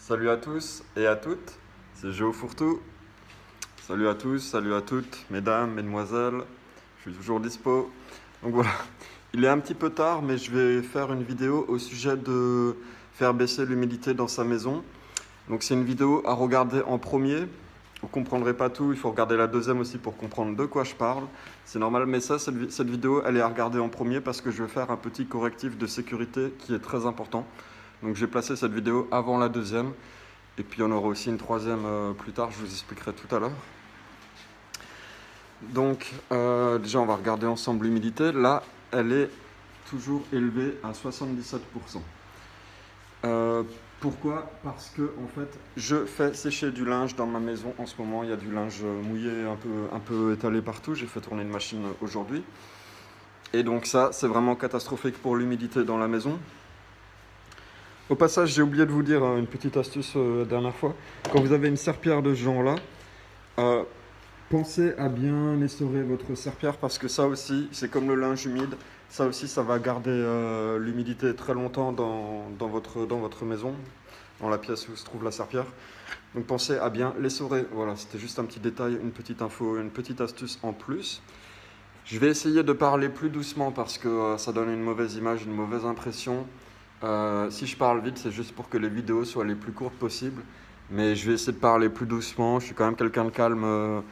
Salut à tous et à toutes, c'est Géo Fourtou. Salut à tous, salut à toutes, mesdames, mesdemoiselles, je suis toujours dispo. Donc voilà, il est un petit peu tard, mais je vais faire une vidéo au sujet de faire baisser l'humidité dans sa maison. Donc c'est une vidéo à regarder en premier. Vous ne comprendrez pas tout, il faut regarder la deuxième aussi pour comprendre de quoi je parle. C'est normal, mais ça, cette vidéo, elle est à regarder en premier parce que je vais faire un petit correctif de sécurité qui est très important. Donc j'ai placé cette vidéo avant la deuxième. Et puis il y en aura aussi une troisième plus tard, je vous expliquerai tout à l'heure. Donc déjà on va regarder ensemble l'humidité. Là, elle est toujours élevée à 77%. Pourquoi? Parce que en fait, je fais sécher du linge dans ma maison en ce moment. Il y a du linge mouillé un peu étalé partout. J'ai fait tourner une machine aujourd'hui. Et donc ça, c'est vraiment catastrophique pour l'humidité dans la maison. Au passage, j'ai oublié de vous dire une petite astuce la dernière fois. Quand vous avez une serpillière de ce genre-là, pensez à bien essorer votre serpillière parce que ça aussi, c'est comme le linge humide. Ça aussi, ça va garder l'humidité très longtemps dans votre maison, dans la pièce où se trouve la serpillière. Donc pensez à bien l'essorer. Voilà, c'était juste un petit détail, une petite info, une petite astuce en plus. Je vais essayer de parler plus doucement parce que ça donne une mauvaise image, une mauvaise impression. Si je parle vite, c'est juste pour que les vidéos soient les plus courtes possibles. Mais je vais essayer de parler plus doucement. Je suis quand même quelqu'un de calme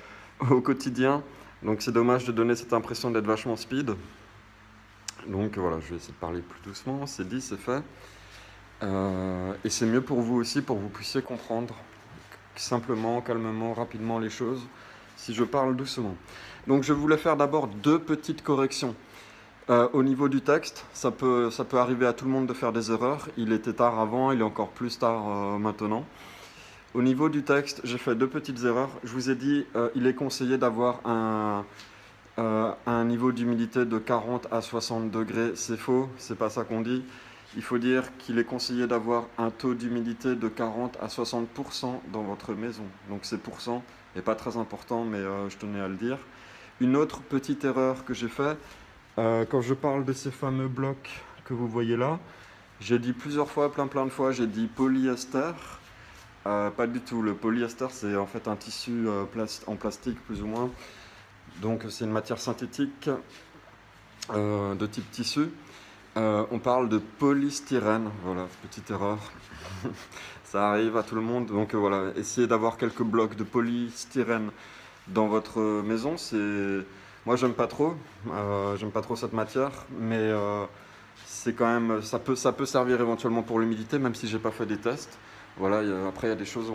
au quotidien. Donc c'est dommage de donner cette impression d'être vachement speed. Donc voilà, je vais essayer de parler plus doucement. C'est dit, c'est fait. Et c'est mieux pour vous aussi, pour que vous puissiez comprendre simplement, calmement, rapidement les choses, si je parle doucement. Donc je voulais faire d'abord deux petites corrections. Au niveau du texte, ça peut arriver à tout le monde de faire des erreurs. Il était tard avant, il est encore plus tard maintenant. Au niveau du texte, j'ai fait deux petites erreurs. Je vous ai dit, il est conseillé d'avoir un niveau d'humidité de 40 à 60 degrés. C'est faux, c'est pas ça qu'on dit. Il faut dire qu'il est conseillé d'avoir un taux d'humidité de 40 à 60% dans votre maison. Donc ces pourcents n'est pas très important, mais je tenais à le dire. Une autre petite erreur que j'ai faite, quand je parle de ces fameux blocs que vous voyez là, j'ai dit plusieurs fois, plein de fois, j'ai dit polyester. Pas du tout, le polyester c'est en fait un tissu en plastique plus ou moins. Donc c'est une matière synthétique de type tissu. On parle de polystyrène, voilà, petite erreur. Ça arrive à tout le monde, donc voilà, essayez d'avoir quelques blocs de polystyrène dans votre maison. Moi j'aime pas trop cette matière, mais c'est quand même, ça peut servir éventuellement pour l'humidité, même si j'ai pas fait des tests. Voilà, après il y a des choses,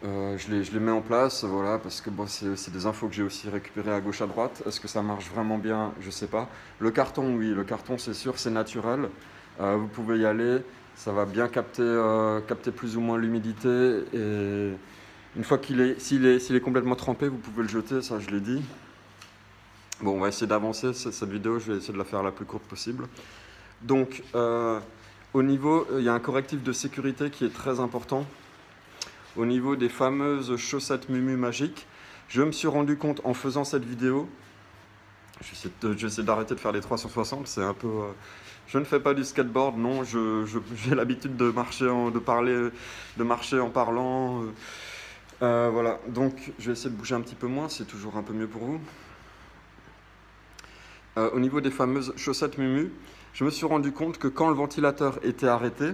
je les mets en place, voilà, parce que bon, c'est des infos que j'ai aussi récupérées à gauche à droite. Est-ce que ça marche vraiment bien? Je sais pas. Le carton, oui, le carton c'est sûr, c'est naturel. Vous pouvez y aller, ça va bien capter plus ou moins l'humidité. Et une fois s'il est complètement trempé, vous pouvez le jeter, ça je l'ai dit. Bon, on va essayer d'avancer cette vidéo, je vais essayer de la faire la plus courte possible. Donc, au niveau, il y a un correctif de sécurité qui est très important. Au niveau des fameuses chaussettes Mumu magiques, je me suis rendu compte en faisant cette vidéo, j'essaie d'arrêter de faire les 360, c'est un peu... je ne fais pas du skateboard, non, j'ai l'habitude de marcher en parlant. Voilà, donc je vais essayer de bouger un petit peu moins, c'est toujours un peu mieux pour vous. Au niveau des fameuses chaussettes Mumu, je me suis rendu compte que quand le ventilateur était arrêté,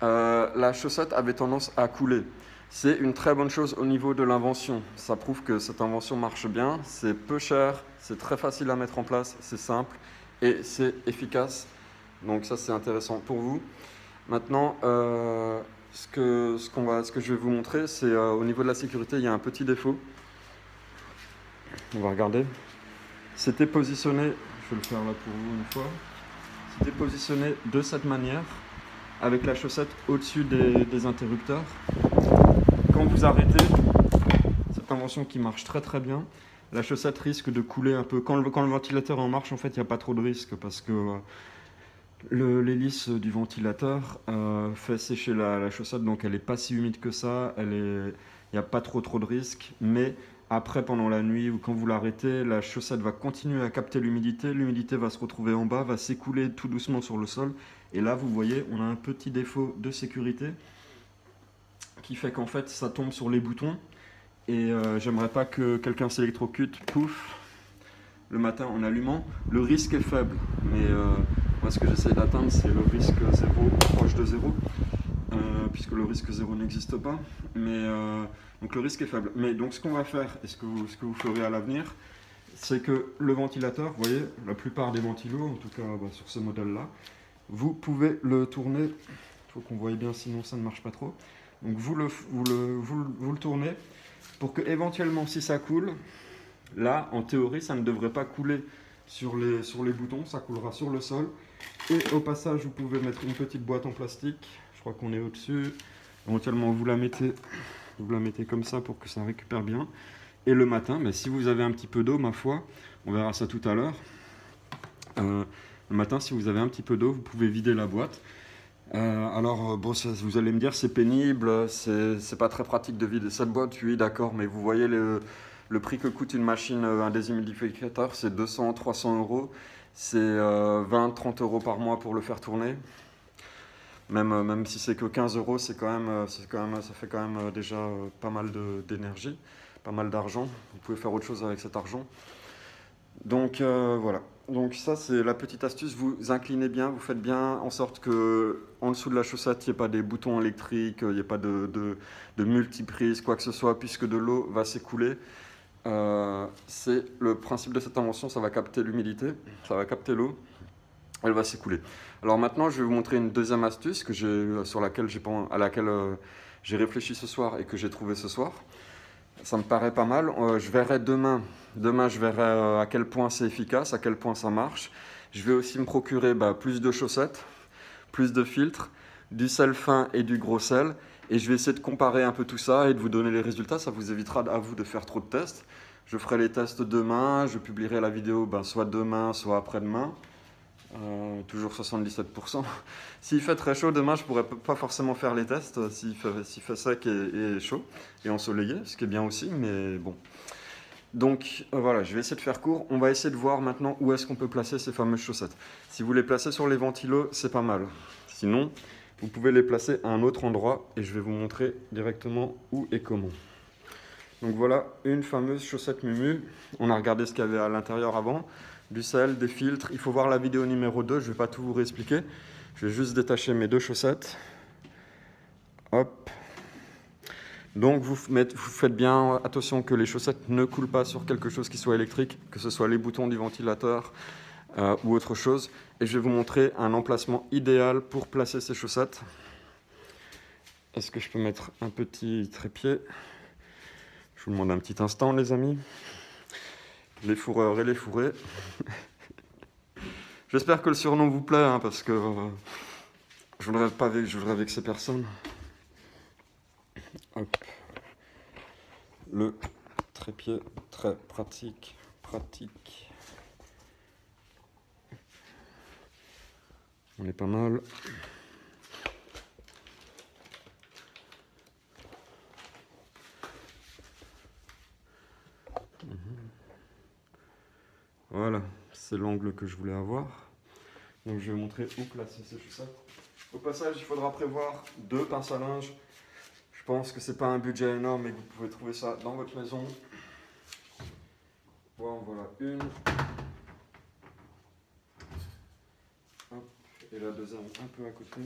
la chaussette avait tendance à couler. C'est une très bonne chose au niveau de l'invention. Ça prouve que cette invention marche bien, c'est peu cher, c'est très facile à mettre en place, c'est simple et c'est efficace. Donc ça c'est intéressant pour vous. Maintenant, ce que je vais vous montrer, c'est au niveau de la sécurité, il y a un petit défaut. On va regarder. C'était positionné, je vais le faire là pour vous une fois, c'était positionné de cette manière, avec la chaussette au-dessus des interrupteurs. Quand vous arrêtez, cette invention qui marche très bien, la chaussette risque de couler un peu. Quand le ventilateur en marche, en fait, il n'y a pas trop de risque parce que l'hélice du ventilateur fait sécher la chaussette, donc elle n'est pas si humide que ça, il n'y a pas trop de risque, mais après, pendant la nuit ou quand vous l'arrêtez, la chaussette va continuer à capter l'humidité. L'humidité va se retrouver en bas, va s'écouler tout doucement sur le sol. Et là, vous voyez, on a un petit défaut de sécurité qui fait qu'en fait, ça tombe sur les boutons. Et j'aimerais pas que quelqu'un s'électrocute, pouf, le matin en allumant. Le risque est faible, mais moi, ce que j'essaie d'atteindre, c'est le risque 0, proche de 0. Puisque le risque 0 n'existe pas. Mais donc le risque est faible. Mais donc ce qu'on va faire, et ce que vous ferez à l'avenir, c'est que le ventilateur, vous voyez, la plupart des ventilos, en tout cas sur ce modèle-là, vous pouvez le tourner. Il faut qu'on voie bien, sinon ça ne marche pas trop. Donc vous le tournez pour que éventuellement, si ça coule, là, en théorie, ça ne devrait pas couler sur les boutons, ça coulera sur le sol. Et au passage, vous pouvez mettre une petite boîte en plastique. Je crois qu'on est au-dessus. Éventuellement, vous la mettez comme ça pour que ça récupère bien. Et le matin, mais si vous avez un petit peu d'eau, ma foi, on verra ça tout à l'heure. Le matin, si vous avez un petit peu d'eau, vous pouvez vider la boîte. Bon, vous allez me dire, c'est pénible, c'est pas très pratique de vider cette boîte. Oui, d'accord, mais vous voyez le prix que coûte une machine, un déshumidificateur, c'est 200-300 euros. C'est 20-30 euros par mois pour le faire tourner. Même si c'est que 15 euros, ça fait quand même déjà pas mal d'énergie, pas mal d'argent. Vous pouvez faire autre chose avec cet argent. Donc voilà. Donc ça, c'est la petite astuce. Vous inclinez bien, vous faites bien en sorte que en dessous de la chaussette, il n'y ait pas des boutons électriques, il n'y ait pas de multiprise, quoi que ce soit, puisque de l'eau va s'écouler. C'est le principe de cette invention, ça va capter l'humidité, ça va capter l'eau. Elle va s'écouler. Alors maintenant, je vais vous montrer une deuxième astuce à laquelle j'ai réfléchi ce soir et que j'ai trouvé ce soir. Ça me paraît pas mal. Je verrai demain. Demain, je verrai à quel point c'est efficace, à quel point ça marche. Je vais aussi me procurer plus de chaussettes, plus de filtres, du sel fin et du gros sel. Et je vais essayer de comparer un peu tout ça et de vous donner les résultats. Ça vous évitera à vous de faire trop de tests. Je ferai les tests demain. Je publierai la vidéo soit demain, soit après-demain. Toujours 77%. S'il fait très chaud demain, je pourrais pas forcément faire les tests s'il fait sec et chaud et ensoleillé, ce qui est bien aussi, mais bon. Donc voilà, je vais essayer de faire court. On va essayer de voir maintenant où est-ce qu'on peut placer ces fameuses chaussettes. Si vous les placez sur les ventilos, c'est pas mal. Sinon, vous pouvez les placer à un autre endroit et je vais vous montrer directement où et comment. Donc voilà, une fameuse chaussette Mumu. On a regardé ce qu'il y avait à l'intérieur avant. Du sel, des filtres. Il faut voir la vidéo numéro 2, je ne vais pas tout vous réexpliquer. Je vais juste détacher mes deux chaussettes. Hop. Donc vous faites bien attention que les chaussettes ne coulent pas sur quelque chose qui soit électrique, que ce soit les boutons du ventilateur ou autre chose. Et je vais vous montrer un emplacement idéal pour placer ces chaussettes. Est-ce que je peux mettre un petit trépied? Je vous demande un petit instant, les amis. Les fourreurs et les fourrés. J'espère que le surnom vous plaît, hein, parce que je voudrais vexer personne. Hop. Le trépied, très pratique. On est pas mal. Voilà, c'est l'angle que je voulais avoir. Donc je vais montrer où placer ces chaussettes. Au passage, il faudra prévoir 2 pinces à linge. Je pense que c'est pas un budget énorme et que vous pouvez trouver ça dans votre maison. Bon, voilà une. Hop, et la deuxième un peu à côté.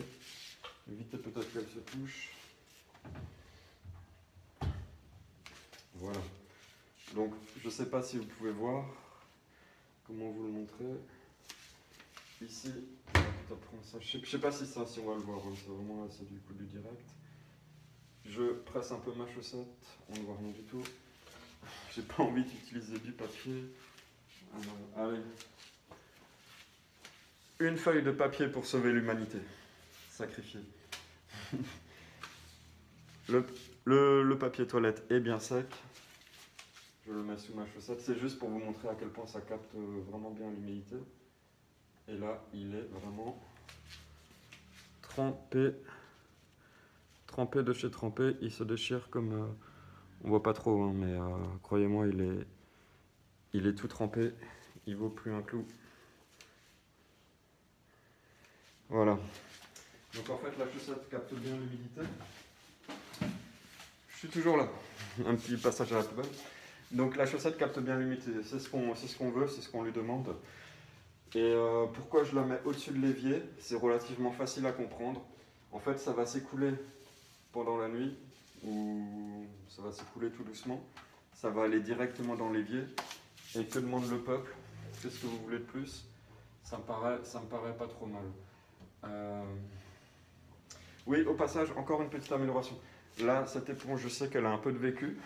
Évitez peut-être qu'elle se touche. Voilà. Donc je ne sais pas si vous pouvez voir. Comment vous le montrer? Ici, je ne sais pas si on va le voir, hein, c'est vraiment c'est du coup du direct. Je presse un peu ma chaussette, on ne voit rien du tout. J'ai pas envie d'utiliser du papier. Allez. Une feuille de papier pour sauver l'humanité. Sacrifié. Le papier toilette est bien sec. Je le mets sous ma chaussette. C'est juste pour vous montrer à quel point ça capte vraiment bien l'humidité. Et là, il est vraiment trempé. Trempé de chez trempé. Il se déchire comme On voit pas trop, hein, mais croyez-moi, il est tout trempé. Il vaut plus un clou. Voilà. Donc en fait, la chaussette capte bien l'humidité. Je suis toujours là. Un petit passage à la poubelle. Donc la chaussette capte bien l'humidité. C'est ce qu'on veut, c'est ce qu'on lui demande. Et pourquoi je la mets au-dessus de l'évier? C'est relativement facile à comprendre. En fait, ça va s'écouler pendant la nuit, ou ça va s'écouler tout doucement. Ça va aller directement dans l'évier. Et que demande le peuple? Qu'est-ce que vous voulez de plus? Ça me paraît pas trop mal. Oui, au passage, encore une petite amélioration. Là, cette éponge, je sais qu'elle a un peu de vécu.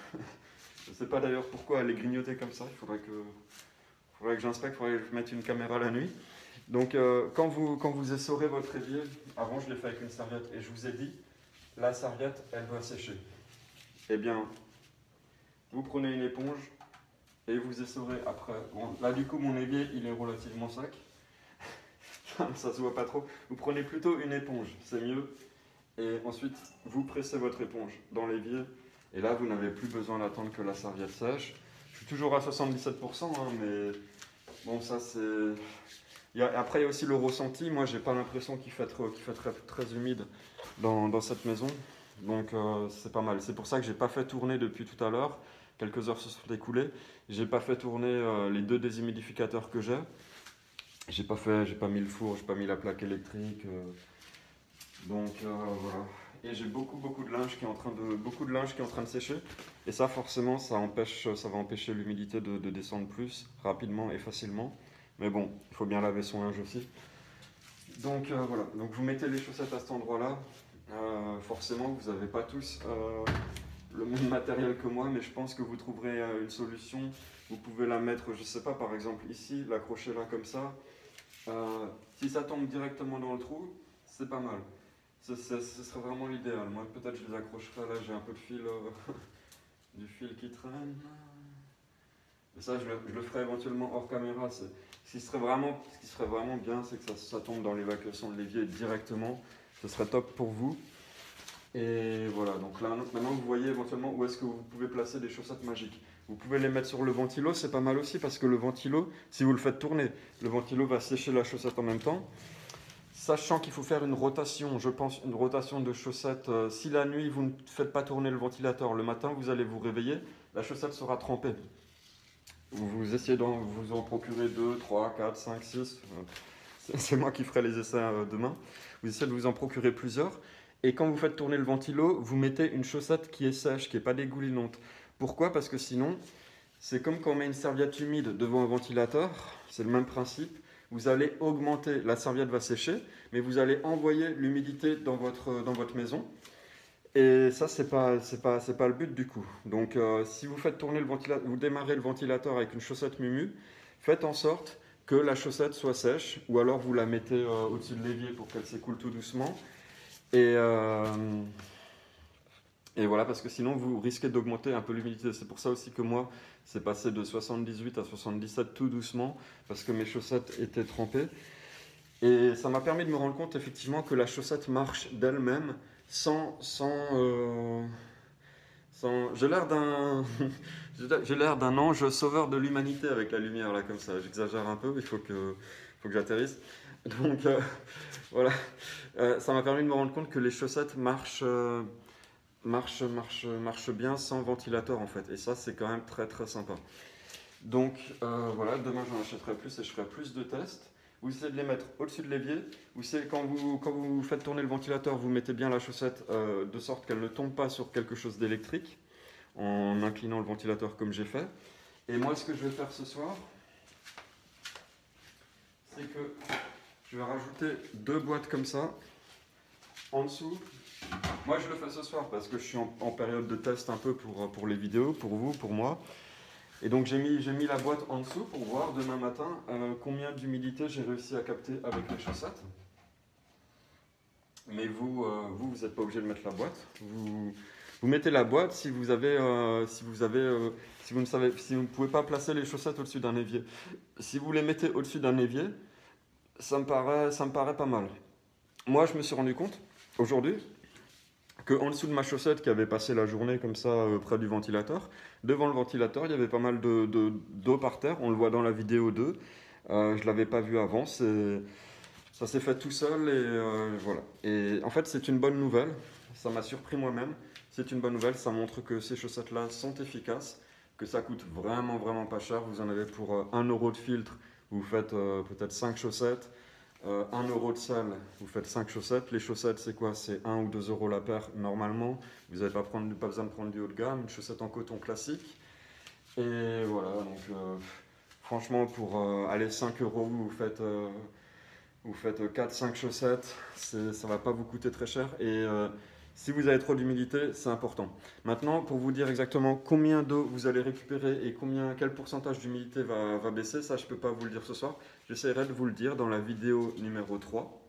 Je ne sais pas d'ailleurs pourquoi elle est grignotée comme ça. Il faudrait que j'inspecte, il faudrait que je mette une caméra la nuit. Donc, quand vous essorez votre évier, avant je l'ai fait avec une serviette et je vous ai dit, la serviette, elle doit sécher. Eh bien, vous prenez une éponge et vous essorez après. Bon, là, du coup, mon évier, il est relativement sec. Ça se voit pas trop. Vous prenez plutôt une éponge, c'est mieux. Et ensuite, vous pressez votre éponge dans l'évier. Et là, vous n'avez plus besoin d'attendre que la serviette sèche. Je suis toujours à 77%, hein, mais bon, ça c'est... Après, il y a aussi le ressenti. Moi, j'ai pas l'impression qu'il fait très humide dans cette maison. Donc, c'est pas mal. C'est pour ça que j'ai pas fait tourner depuis tout à l'heure. Quelques heures se sont écoulées. J'ai pas fait tourner les 2 déshumidificateurs que j'ai. J'ai pas mis le four, j'ai pas mis la plaque électrique. Donc voilà. Et j'ai beaucoup de linge qui est en train de sécher. Et ça, forcément, ça va empêcher l'humidité de descendre plus rapidement et facilement. Mais bon, il faut bien laver son linge aussi. Donc voilà. Donc vous mettez les chaussettes à cet endroit-là. Forcément, vous n'avez pas tous le même matériel que moi, mais je pense que vous trouverez une solution. Vous pouvez la mettre, je sais pas, par exemple ici, l'accrocher là comme ça. Si ça tombe directement dans le trou, c'est pas mal. Ce serait vraiment l'idéal. Moi, peut-être je les accrocherai là, j'ai un peu de fil, du fil qui traîne. Et ça, je le ferai éventuellement hors caméra. Ce qui serait vraiment bien, c'est que ça tombe dans l'évacuation de l'évier directement. Ce serait top pour vous. Et voilà, donc là, maintenant vous voyez éventuellement où est-ce que vous pouvez placer des chaussettes magiques. Vous pouvez les mettre sur le ventilo, c'est pas mal aussi, parce que le ventilo, si vous le faites tourner, le ventilo va sécher la chaussette en même temps. Sachant qu'il faut faire une rotation, je pense, une rotation de chaussettes. Si la nuit, vous ne faites pas tourner le ventilateur, le matin, vous allez vous réveiller, la chaussette sera trempée. Vous essayez de vous en procurer 2, 3, 4, 5, 6. C'est moi qui ferai les essais demain. Vous essayez de vous en procurer plusieurs. Et quand vous faites tourner le ventilo, vous mettez une chaussette qui est sèche, qui n'est pas dégoulinante. Pourquoi? Parce que sinon, c'est comme quand on met une serviette humide devant un ventilateur, c'est le même principe. Vous allez augmenter, la serviette va sécher, mais vous allez envoyer l'humidité dans votre maison. Et ça, c'est pas le but du coup. Donc, si vous faites tourner le ventilateur, vous démarrez le ventilateur avec une chaussette Mumu, faites en sorte que la chaussette soit sèche, ou alors vous la mettez au-dessus de l'évier pour qu'elle s'écoule tout doucement. Et voilà, parce que sinon vous risquez d'augmenter un peu l'humidité. C'est pour ça aussi que moi, c'est passé de 78 à 77 tout doucement, parce que mes chaussettes étaient trempées. Et ça m'a permis de me rendre compte effectivement que la chaussette marche d'elle-même sans j'ai l'air d'un ange sauveur de l'humanité avec la lumière là comme ça. J'exagère un peu, il faut que j'atterrisse. Donc voilà, ça m'a permis de me rendre compte que les chaussettes marchent bien sans ventilateur en fait. Et ça, c'est quand même très sympa. Donc voilà, demain j'en achèterai plus et je ferai plus de tests. Vous essayez de les mettre au-dessus de l'évier. Quand vous faites tourner le ventilateur, vous mettez bien la chaussette de sorte qu'elle ne tombe pas sur quelque chose d'électrique en inclinant le ventilateur comme j'ai fait. Et moi, ce que je vais faire ce soir, c'est que je vais rajouter 2 boîtes comme ça en dessous. Moi, je le fais ce soir parce que je suis en période de test un peu pour les vidéos, pour vous, pour moi. Et donc j'ai mis la boîte en dessous pour voir demain matin combien d'humidité j'ai réussi à capter avec les chaussettes. Mais vous n'êtes pas obligé de mettre la boîte. Vous mettez la boîte si vous ne pouvez pas placer les chaussettes au-dessus d'un évier. Si vous les mettez au-dessus d'un évier, ça me paraît pas mal. Moi, je me suis rendu compte aujourd'hui que en dessous de ma chaussette qui avait passé la journée comme ça près du ventilateur, devant le ventilateur, il y avait pas mal d'eau par terre. On le voit dans la vidéo 2. Je ne l'avais pas vu avant. Ça s'est fait tout seul et voilà. Et en fait, c'est une bonne nouvelle. Ça m'a surpris moi-même. C'est une bonne nouvelle. Ça montre que ces chaussettes-là sont efficaces, que ça coûte vraiment, vraiment pas cher. Vous en avez pour 1 euro de filtre. Vous faites peut-être 5 chaussettes. 1 euro de sel, vous faites 5 chaussettes. Les chaussettes, c'est quoi? C'est 1 ou 2 euros la paire normalement. Vous n'avez pas besoin de prendre du haut de gamme. Une chaussette en coton classique. Et voilà, donc franchement, pour aller 5 euros, vous faites 4-5 chaussettes. Ça ne va pas vous coûter très cher. Et si vous avez trop d'humidité, c'est important. Maintenant, pour vous dire exactement combien d'eau vous allez récupérer et quel pourcentage d'humidité va baisser, ça je ne peux pas vous le dire ce soir. J'essaierai de vous le dire dans la vidéo numéro 3.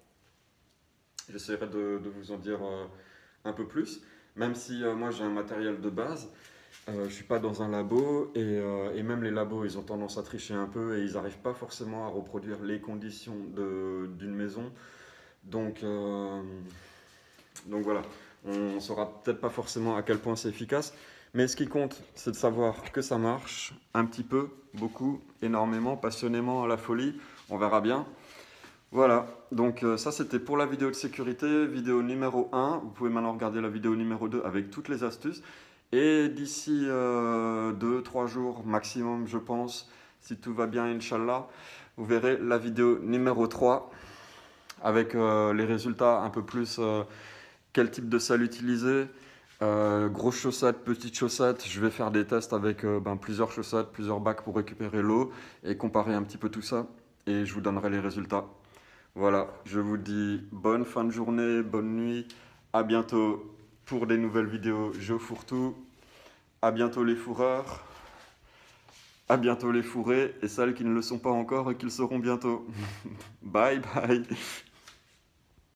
J'essaierai de vous en dire un peu plus. Même si moi j'ai un matériel de base, je ne suis pas dans un labo et même les labos ils ont tendance à tricher un peu et ils n'arrivent pas forcément à reproduire les conditions d'une maison. Donc voilà. On ne saura peut-être pas forcément à quel point c'est efficace, mais ce qui compte, c'est de savoir que ça marche un petit peu, beaucoup, énormément, passionnément, à la folie. On verra bien. Voilà, donc ça c'était pour la vidéo de sécurité, vidéo numéro 1. Vous pouvez maintenant regarder la vidéo numéro 2 avec toutes les astuces. Et d'ici 2-3 jours maximum, je pense, si tout va bien, Inch'Allah, vous verrez la vidéo numéro 3 avec les résultats un peu plus... quel type de sel utiliser, grosses chaussettes, petites chaussettes. Je vais faire des tests avec plusieurs chaussettes, plusieurs bacs pour récupérer l'eau et comparer un petit peu tout ça. Et je vous donnerai les résultats. Voilà, je vous dis bonne fin de journée, bonne nuit. À bientôt pour des nouvelles vidéos Je fourre tout. À bientôt les fourreurs. À bientôt les fourrés et celles qui ne le sont pas encore et qui le seront bientôt. Bye bye.